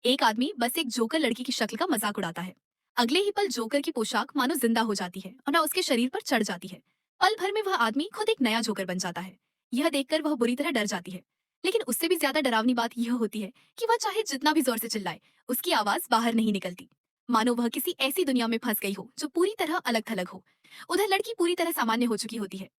एक आदमी बस एक जोकर लड़की की शक्ल का मजाक उड़ाता है। अगले ही पल जोकर की पोशाक मानो जिंदा हो जाती है और ना उसके शरीर पर चढ़ जाती है। पल भर में वह आदमी खुद एक नया जोकर बन जाता है। यह देखकर वह बुरी तरह डर जाती है। लेकिन उससे भी ज्यादा डरावनी बात यह होती है कि वह चाहे जितना भी जोर से चिल्लाए, उसकी आवाज बाहर नहीं निकलती। मानो वह किसी ऐसी दुनिया में फंस गई हो जो पूरी तरह अलग थलग हो। उधर लड़की पूरी तरह सामान्य हो चुकी होती है।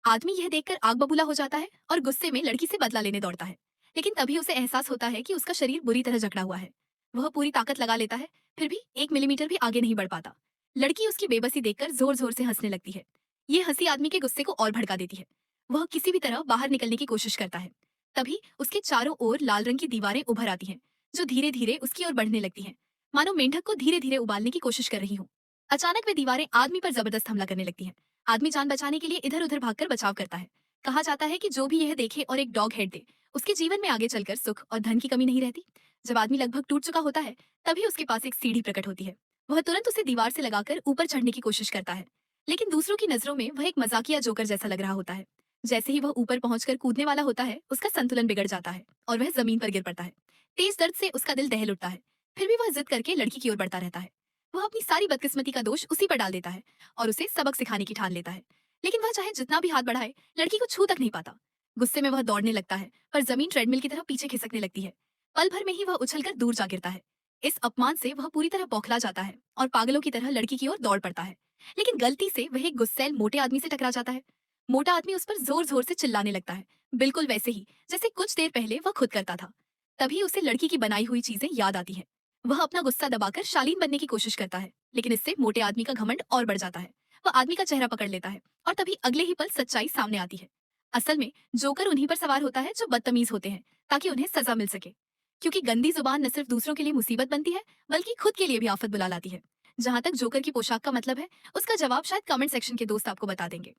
आदमी यह देखकर आग बबूला हो जाता है और गुस्से में लड़की से बदला लेने दौड़ता है। लेकिन तभी उसे एहसास होता है कि उसका शरीर बुरी तरह जकड़ा हुआ है। वह पूरी ताकत लगा लेता है, फिर भी 1 मिलीमीटर भी आगे नहीं बढ़ पाता। लड़की उसकी बेबसी देखकर जोर जोर से हंसने लगती है। ये हंसी आदमी के गुस्से को और भड़का देती है। वह किसी भी तरह बाहर निकलने की कोशिश करता है। तभी उसके चारों ओर लाल रंग की दीवारें उभर आती हैं, जो धीरे धीरे उसकी ओर बढ़ने लगती हैं, मानो मेंढक को धीरे धीरे उबालने की कोशिश कर रही हो। अचानक वे दीवारें आदमी पर जबरदस्त हमला करने लगती हैं। आदमी जान बचाने के लिए इधर उधर भागकर बचाव करता है। कहा जाता है कि जो भी यह देखे और एक डॉग हेड दे, उसके जीवन में आगे चलकर सुख और धन की कमी नहीं रहती। जब आदमी लगभग टूट चुका होता है, तभी उसके पास एक सीढ़ी प्रकट होती है। वह तुरंत उसे दीवार से लगाकर ऊपर चढ़ने की कोशिश करता है। लेकिन दूसरों की नजरों में वह एक मजाकिया जोकर जैसा लग रहा होता है। जैसे ही वह ऊपर पहुंचकर कूदने वाला होता है, उसका संतुलन बिगड़ जाता है और वह जमीन पर गिर पड़ता है। तेज दर्द से उसका दिल दहल उठता है। फिर भी वह जिद करके लड़की की ओर बढ़ता रहता है। वह अपनी सारी बदकिस्मती का दोष उसी पर डाल देता है और उसे सबक सिखाने की ठान लेता है। लेकिन वह चाहे जितना भी हाथ बढ़ाए, लड़की को छू तक नहीं पाता। गुस्से में वह दौड़ने लगता है, पर जमीन ट्रेडमिल की तरह पीछे खिसकने लगती है। पल भर में ही वह उछलकर दूर जा गिरता है। इस अपमान से वह पूरी तरह बौखला जाता है और पागलों की तरह लड़की की ओर दौड़ पड़ता है। लेकिन गलती से वह एक गुस्सैल मोटे आदमी से टकरा जाता है। मोटा आदमी उस पर जोर जोर से चिल्लाने लगता है, बिल्कुल वैसे ही जैसे कुछ देर पहले वह खुद करता था। तभी उसे लड़की की बनाई हुई चीजें याद आती हैं। वह अपना गुस्सा दबाकर शालीन बनने की कोशिश करता है, लेकिन इससे मोटे आदमी का घमंड और बढ़ जाता है। वह आदमी का चेहरा पकड़ लेता है और तभी अगले ही पल सच्चाई सामने आती है। असल में जोकर उन्हीं पर सवार होता है जो बदतमीज होते हैं, ताकि उन्हें सजा मिल सके। क्योंकि गंदी जुबान न सिर्फ दूसरों के लिए मुसीबत बनती है, बल्कि खुद के लिए भी आफत बुला लाती है। जहां तक जोकर की पोशाक का मतलब है, उसका जवाब शायद कमेंट सेक्शन के दोस्त आपको बता देंगे।